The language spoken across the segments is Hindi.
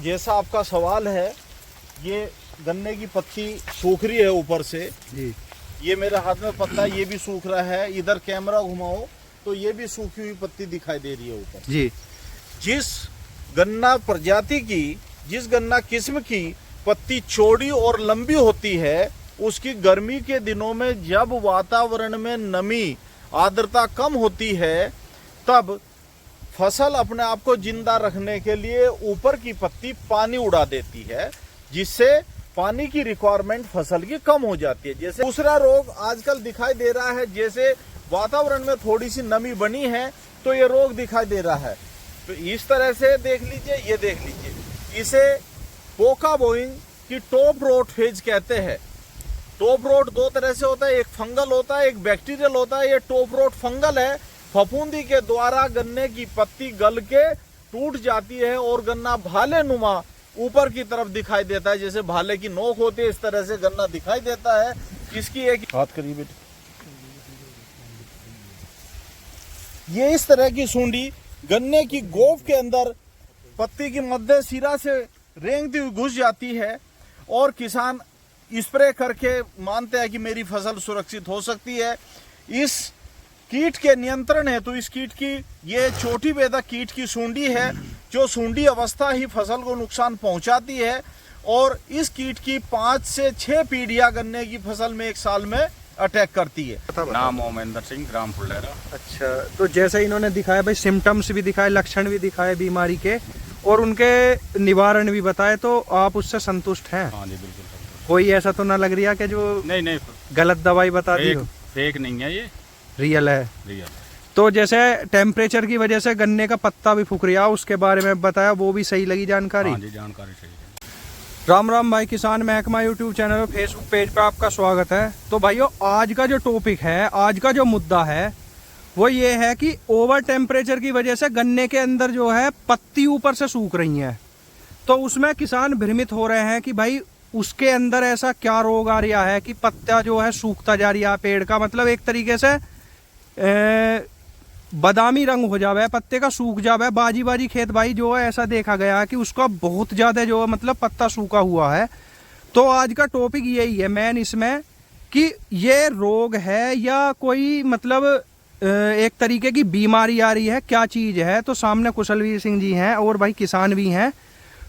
जैसा आपका सवाल है, ये गन्ने की पत्ती सूख रही है ऊपर से जी। ये मेरे हाथ में पत्ता, ये भी सूख रहा है। इधर कैमरा घुमाओ तो ये भी सूखी हुई पत्ती दिखाई दे रही है ऊपर जी। जिस गन्ना प्रजाति की, जिस गन्ना किस्म की पत्ती चौड़ी और लंबी होती है, उसकी गर्मी के दिनों में जब वातावरण में नमी, आर्द्रता कम होती है, तब फसल अपने आप को जिंदा रखने के लिए ऊपर की पत्ती पानी उड़ा देती है, जिससे पानी की रिक्वायरमेंट फसल की कम हो जाती है। जैसे दूसरा रोग आजकल दिखाई दे रहा है, जैसे वातावरण में थोड़ी सी नमी बनी है तो ये रोग दिखाई दे रहा है। तो इस तरह से देख लीजिए, ये देख लीजिए, इसे पोका बोइंग की टॉप रोट फेज कहते हैं। टॉप रोट दो तरह से होता है, एक फंगल होता है, एक बैक्टीरियल होता है। ये टॉप रोट फंगल है। फफूंदी के द्वारा गन्ने की पत्ती गल के टूट जाती है और गन्ना भाले नुमा ऊपर की तरफ दिखाई देता है, जैसे भाले की नोक होती है, इस तरह से गन्ना दिखाई देता है। इसकी एक हाथ करीब, ये इस तरह की सूंडी गन्ने की गोफ के अंदर पत्ती की मध्य सिरा से रेंगती हुई घुस जाती है और किसान स्प्रे करके मानते हैं कि मेरी फसल सुरक्षित हो सकती है। इस कीट के नियंत्रण है तो इस कीट की, ये छोटी बेधक कीट की सूंडी है, जो सूंडी अवस्था ही फसल को नुकसान पहुंचाती है। और इस कीट की 5 से 6 पीढ़ियां गन्ने की फसल में एक साल में अटैक करती है। नाम ओमेंद्र सिंह, ग्राम फुलेरा। अच्छा, तो जैसे इन्होंने दिखाया भाई, सिम्टम्स भी दिखाए, लक्षण भी दिखाए बीमारी के, और उनके निवारण भी बताए, तो आप उससे संतुष्ट हैं? हाँ जी, बिल्कुल संतुष्ट। कोई ऐसा तो ना लग रहा कि जो नहीं गलत दवाई बता दी हो? फेक नहीं है, ये रियल है। रियल। तो जैसे टेम्परेचर की वजह से गन्ने का पत्ता भी फूक रहा, उसके बारे में बताया, वो भी सही लगी जानकारी? हाँ जी, जानकारी सही है। राम राम भाई, किसान महकमा यूट्यूब चैनल और फेसबुक पेज पर आपका स्वागत है। तो भाइयों, आज का जो टॉपिक है, आज का जो मुद्दा है, वो ये है कि ओवर टेम्परेचर की वजह से गन्ने के अंदर जो है पत्ती ऊपर से सूख रही है। तो उसमें किसान भ्रमित हो रहे हैं कि भाई उसके अंदर ऐसा क्या रोग आ रहा है कि पत्ता जो है सूखता जा रहा है, पेड़ का मतलब एक तरीके से बादामी रंग हो जावे, पत्ते का सूख जावे। बाजी बाजी खेत भाई जो है, ऐसा देखा गया है कि उसका बहुत ज्यादा जो है मतलब पत्ता सूखा हुआ है। तो आज का टॉपिक यही है मेन इसमें, कि ये रोग है या कोई मतलब एक तरीके की बीमारी आ रही है, क्या चीज है। तो सामने कुशलवीर सिंह जी हैं और भाई किसान भी हैं,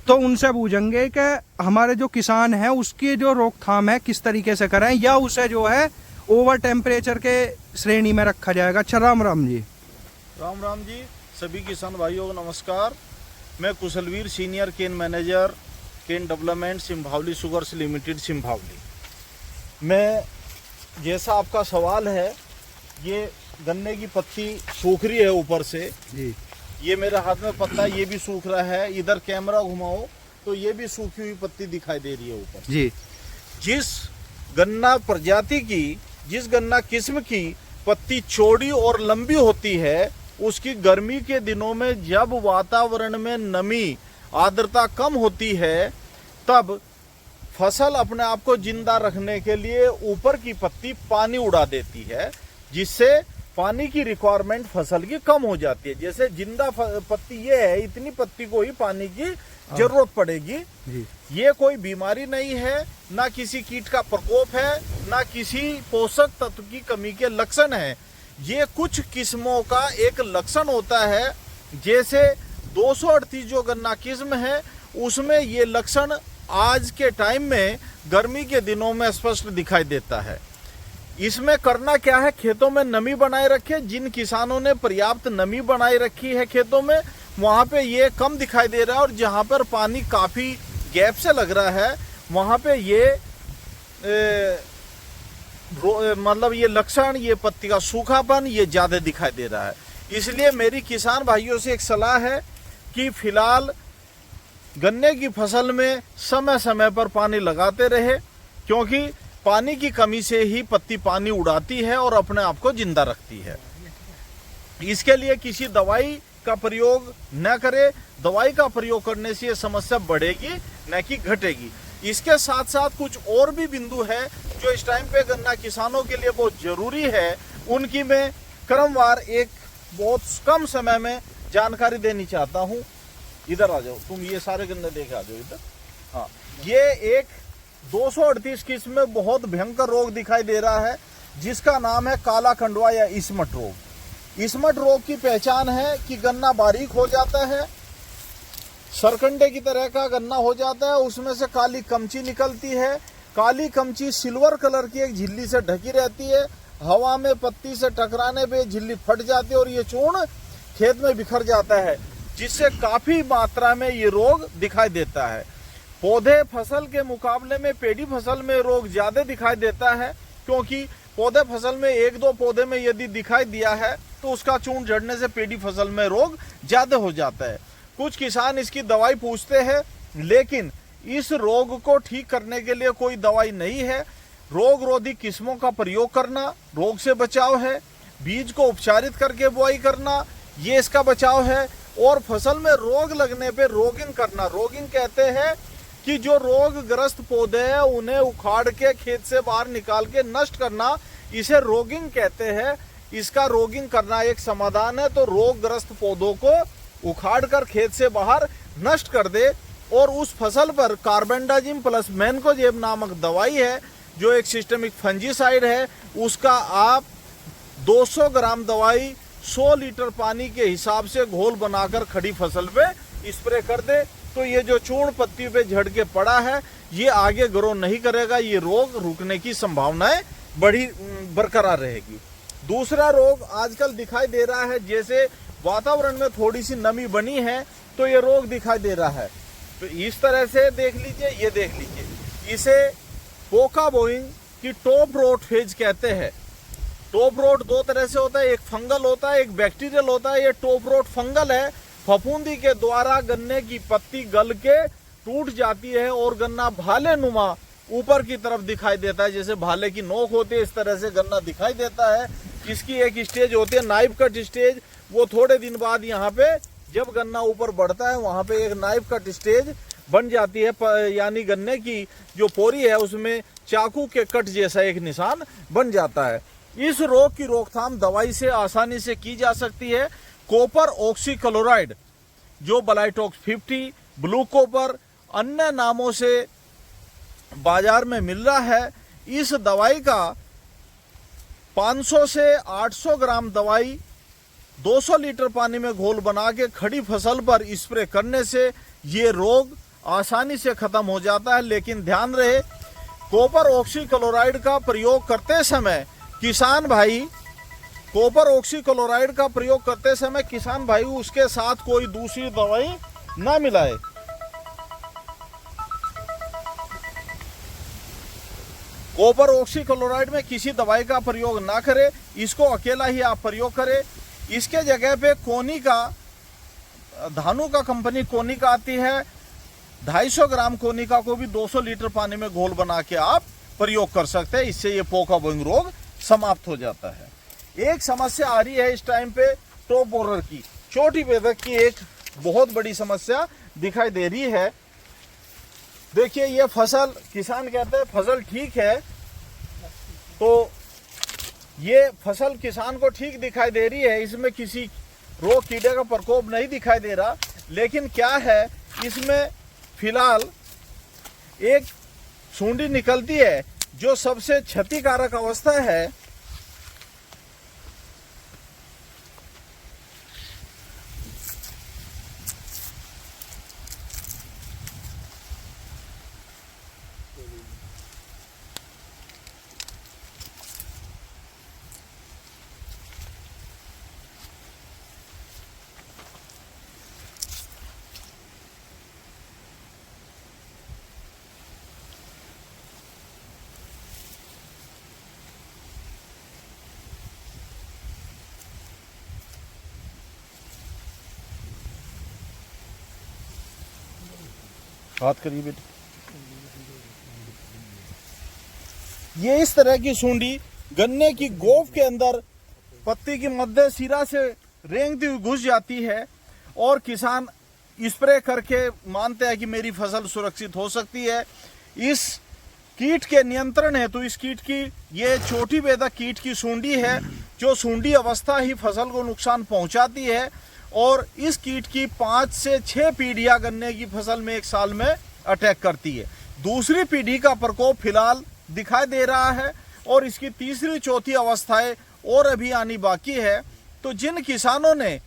तो उनसे पूछेंगे कि हमारे जो किसान हैं उसकी जो रोकथाम है किस तरीके से करें, या उसे जो है ओवर टेम्परेचर के श्रेणी में रखा जाएगा। अच्छा, राम राम जी। राम राम जी, सभी किसान भाइयों को नमस्कार। मैं Kushalveer, senior cane manager, cane development, Simbhaoli Sugars Limited, Simbhaoli. मैं, जैसा आपका सवाल है, ये गन्ने की पत्ती सूख रही है ऊपर से जी। ये मेरे हाथ में पत्ता, ये भी सूख रहा है। इधर कैमरा घुमाओ तो ये भी सूखी हुई पत्ती दिखाई दे रही है ऊपर जी। जिस गन्ना प्रजाति की, जिस गन्ना किस्म की पत्ती चौड़ी और लंबी होती है, उसकी गर्मी के दिनों में जब वातावरण में नमी, आर्द्रता कम होती है, तब फसल अपने आप को जिंदा रखने के लिए ऊपर की पत्ती पानी उड़ा देती है, जिससे पानी की रिक्वायरमेंट फसल की कम हो जाती है। जैसे जिंदा पत्ती ये है, इतनी पत्ती को ही पानी की जरूरत पड़ेगी जी। ये कोई बीमारी नहीं है, ना किसी कीट का प्रकोप है, ना किसी पोषक तत्व की कमी के लक्षण है। ये कुछ किस्मों का एक लक्षण होता है। जैसे 238 जो गन्ना किस्म है, उसमें ये लक्षण आज के टाइम में गर्मी के दिनों में स्पष्ट दिखाई देता है। इसमें करना क्या है, खेतों में नमी बनाए रखे। जिन किसानों ने पर्याप्त नमी बनाए रखी है खेतों में, वहां पे ये कम दिखाई दे रहा है, और जहां पर पानी काफी गैप से लग रहा है, वहां पे ये मतलब ये लक्षण, ये पत्ती का सूखापन, ये ज्यादा दिखाई दे रहा है। इसलिए मेरी किसान भाइयों से एक सलाह है कि फिलहाल गन्ने की फसल में समय समय पर पानी लगाते रहे, क्योंकि पानी की कमी से ही पत्ती पानी उड़ाती है और अपने आप को जिंदा रखती है। इसके लिए किसी दवाई का प्रयोग न करे। दवाई का प्रयोग करने से ये समस्या बढ़ेगी, न कि घटेगी। इसके साथ साथ कुछ और भी बिंदु है जो इस टाइम पे गन्ना किसानों के लिए बहुत जरूरी है, उनकी मैं क्रमवार एक बहुत कम समय में जानकारी देनी चाहता हूँ। इधर आ जाओ तुम, ये सारे गन्ने देखे आ जाओ इधर। हाँ, ये एक 238 किस्म में बहुत भयंकर रोग दिखाई दे रहा है जिसका नाम है काला खंडवा या इसमट रोग। इसमट रोग की पहचान है कि गन्ना बारीक हो जाता है, सरकंडे की तरह का गन्ना हो जाता है, उसमें से काली कमची निकलती है। काली कमची सिल्वर कलर की एक झिल्ली से ढकी रहती है, हवा में पत्ती से टकराने पे झिल्ली फट जाती है और ये चूर्ण खेत में बिखर जाता है, जिससे काफी मात्रा में ये रोग दिखाई देता है। पौधे फसल के मुकाबले में पेड़ी फसल में रोग ज्यादा दिखाई देता है, क्योंकि पौधे फसल में एक दो पौधे में यदि दिखाई दिया है तो उसका चूर्ण झड़ने से पेड़ी फसल में रोग ज्यादा हो जाता है। कुछ किसान इसकी दवाई पूछते हैं, लेकिन इस रोग को ठीक करने के लिए कोई दवाई नहीं है। रोग रोधी किस्मों का प्रयोग करना रोग से बचाव है, बीज को उपचारित करके बुआई करना ये इसका बचाव है, और फसल में रोग लगने पे रोगिंग करना। रोगिंग कहते हैं कि जो रोगग्रस्त पौधे हैं उन्हें उखाड़ के खेत से बाहर निकाल के नष्ट करना, इसे रोगिंग कहते हैं। इसका रोगिंग करना एक समाधान है। तो रोगग्रस्त पौधों को उखाड़ कर खेत से बाहर नष्ट कर दे, और उस फसल पर कार्बेंडाजिम प्लस मैनकोजेब नामक दवाई है जो एक सिस्टेमिक फंजीसाइड है, उसका आप 200 ग्राम दवाई 100 लीटर पानी के हिसाब से घोल बनाकर खड़ी फसल पे स्प्रे कर दे, तो ये जो चूर्ण पत्ती पे झड़ के पड़ा है ये आगे ग्रो नहीं करेगा, ये रोग रुकने की संभावनाएं बड़ी बरकरार रहेगी। दूसरा रोग आजकल दिखाई दे रहा है, जैसे वातावरण में थोड़ी सी नमी बनी है तो ये रोग दिखाई दे रहा है। तो इस तरह से देख लीजिए, ये देख लीजिए, इसे पोका बोइंग की टॉप रोट फेज कहते हैं। टॉप रोट दो तरह से होता है, एक फंगल होता है, एक बैक्टीरियल होता है। ये टॉप रोट फंगल है, फफूंदी के द्वारा गन्ने की पत्ती गल के टूट जाती है और गन्ना भाले नुमा ऊपर की तरफ दिखाई देता है, जैसे भाले की नोक होती है इस तरह से गन्ना दिखाई देता है। इसकी एक स्टेज होती है नाइफ कट स्टेज, वो थोड़े दिन बाद यहाँ पे जब गन्ना ऊपर बढ़ता है वहां पे एक नाइफ कट स्टेज बन जाती है, यानी गन्ने की जो पोरी है उसमें चाकू के कट जैसा एक निशान बन जाता है। इस रोग की रोकथाम दवाई से आसानी से की जा सकती है। कॉपर ऑक्सीक्लोराइड जो ब्लाइटॉक्स 50, ब्लू कॉपर अन्य नामों से बाजार में मिल रहा है, इस दवाई का 500 से 800 ग्राम दवाई 200 लीटर पानी में घोल बना के खड़ी फसल पर स्प्रे करने से ये रोग आसानी से खत्म हो जाता है। लेकिन ध्यान रहे, कॉपर ऑक्सीक्लोराइड का प्रयोग करते समय किसान भाई उसके साथ कोई दूसरी दवाई ना मिलाए। कॉपर ऑक्सीक्लोराइड में किसी दवाई का प्रयोग ना करें, इसको अकेला ही आप प्रयोग करें। इसके जगह पे कोनिका, धानु का कंपनी कोनिका आती है, 250 ग्राम कोनिका को भी 200 लीटर पानी में घोल बना के आप प्रयोग कर सकते हैं। इससे ये पोका बोइंग रोग समाप्त हो जाता है। एक समस्या आ रही है इस टाइम पे टॉप बोरर की, छोटी बेधक की एक बहुत बड़ी समस्या दिखाई दे रही है। देखिए ये फसल, किसान कहते हैं फसल ठीक है, तो ये फसल किसान को ठीक दिखाई दे रही है, इसमें किसी रोग कीड़े का प्रकोप नहीं दिखाई दे रहा। लेकिन क्या है, इसमें फिलहाल एक सूंडी निकलती है जो सबसे क्षतिकारक अवस्था है। हाथ करिए बेटे। ये इस तरह की सूंडी गन्ने की गोफ के अंदर पत्ती की मध्य सिरा से रेंगती हुई घुस जाती है, और किसान स्प्रे करके मानते हैं कि मेरी फसल सुरक्षित हो सकती है। इस कीट के नियंत्रण है तो इस कीट की, ये छोटी बेधक कीट की सूंडी है जो सूंडी अवस्था ही फसल को नुकसान पहुंचाती है, और इस कीट की 5 से 6 पीढ़ियां गन्ने की फसल में एक साल में अटैक करती है। दूसरी पीढ़ी का प्रकोप फिलहाल दिखाई दे रहा है और इसकी तीसरी चौथी अवस्थाएं और अभी आनी बाकी है। तो जिन किसानों ने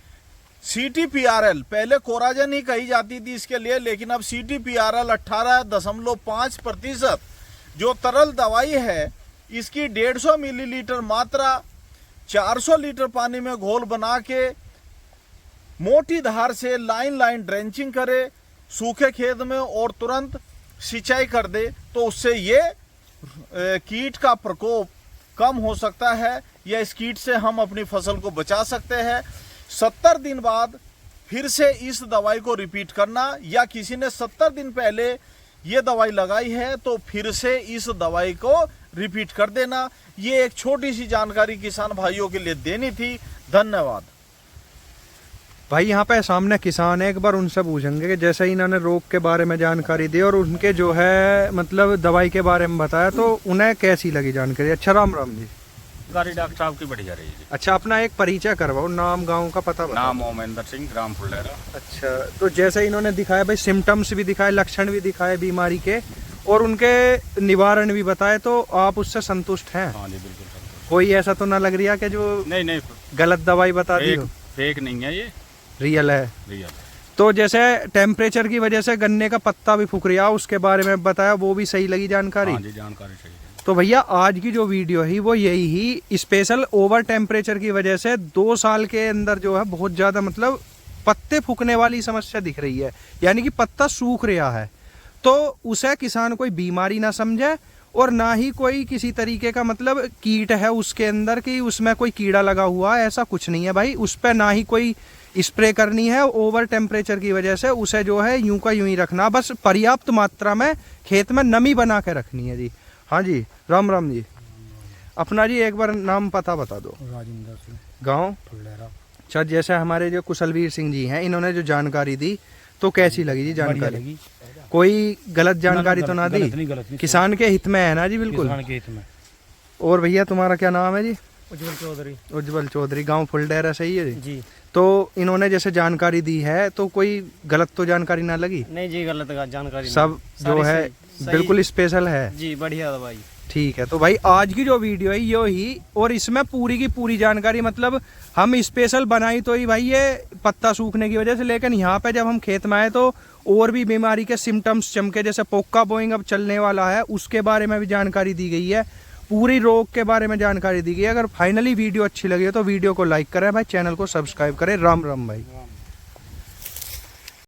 CTPRL, पहले कोराजन ही कही जाती थी इसके लिए, लेकिन अब CTPRL 18.5% जो तरल दवाई है इसकी 150 मिलीलीटर मात्रा 400 लीटर पानी में घोल बना के मोटी धार से लाइन ड्रेंचिंग करे सूखे खेत में और तुरंत सिंचाई कर दे, तो उससे ये कीट का प्रकोप कम हो सकता है या इस कीट से हम अपनी फसल को बचा सकते हैं। 70 दिन बाद फिर से इस दवाई को रिपीट करना, या किसी ने 70 दिन पहले ये दवाई लगाई है तो फिर से इस दवाई को रिपीट कर देना। ये एक छोटी सी जानकारी किसान भाइयों के लिए देनी थी। धन्यवाद। भाई यहाँ पे सामने किसान है, एक बार उनसे पूछेंगे कि जैसे इन्होंने रोग के बारे में जानकारी दी और उनके जो है मतलब दवाई के बारे में बताया, तो उन्हें कैसी लगी जानकारी। अच्छा, राम राम जी। गाड़ी डॉक्टर साहब की बढ़िया रही जी। अच्छा, अपना एक परिचय करवाओ, नाम गांव का पता बताओ। नाम ओमेंदर सिंह, ग्राम फुलेरा। अच्छा, तो जैसे इन्होंने दिखाया भाई, सिम्टम्स भी दिखाए, लक्षण भी दिखाए बीमारी के और उनके निवारण भी बताए, तो आप उससे संतुष्ट हैं? हाँ जी, बिल्कुल संतुष्ट। कोई ऐसा तो ना लग रहा कि जो नहीं गलत दवाई बता दी हो? फेक नहीं है, ये रियल है। रियल। तो जैसे टेम्परेचर की वजह से गन्ने का पत्ता भी फूक रहा, उसके बारे में बताया, वो भी सही लगी जानकारी? हाँ जी, जानकारी सही है। तो भैया आज की जो वीडियो है वो यही ही, स्पेशल ओवर टेम्परेचर की वजह से 2 साल के अंदर जो है बहुत ज़्यादा मतलब पत्ते फूकने वाली समस्या दिख रही है, यानी कि पत्ता सूख रहा है। तो उसे किसान कोई बीमारी ना समझे और ना ही कोई किसी तरीके का मतलब कीट है उसके अंदर कि उसमें कोई कीड़ा लगा हुआ है, ऐसा कुछ नहीं है भाई। उस पर ना ही कोई स्प्रे करनी है। ओवर टेम्परेचर की वजह से उसे जो है यूं का यूं ही रखना, बस पर्याप्त मात्रा में खेत में नमी बना के रखनी है जी। हाँ जी, राम राम जी। अपना जी एक बार नाम पता बता दो। राजेंद्र सिंह, गांव फुलेरा। अच्छा, जैसे हमारे जो कुशलवीर सिंह जी हैं, इन्होंने जो जानकारी दी तो कैसी लगी जी जानकारी? लगी। कोई गलत जानकारी तो ना दी? गलत नहीं। किसान के हित में है ना जी? बिल्कुल। किसान के हित में। और भैया तुम्हारा क्या नाम है जी? उज्जवल चौधरी। उज्जवल चौधरी, गांव फुलडेरा, सही है जी? जी। तो इन्होंने जैसे जानकारी दी है तो कोई गलत तो जानकारी ना लगी? नहीं जी, गलत जानकारी सब जो है बिल्कुल स्पेशल है जी, बढ़िया दवाई। ठीक है। तो भाई आज की जो वीडियो है ये ही, और इसमें पूरी की पूरी जानकारी मतलब हम स्पेशल बनाई तो ही भाई ये पत्ता सूखने की वजह से, लेकिन यहाँ पे जब हम खेत में आए तो और भी बीमारी के सिम्टम्स चमके, जैसे पोक्का बोइंग अब चलने वाला है उसके बारे में भी जानकारी दी गई है, पूरी रोग के बारे में जानकारी दी गई है। अगर फाइनली वीडियो अच्छी लगी है तो वीडियो को लाइक करें भाई, चैनल को सब्सक्राइब करें। राम राम भाई।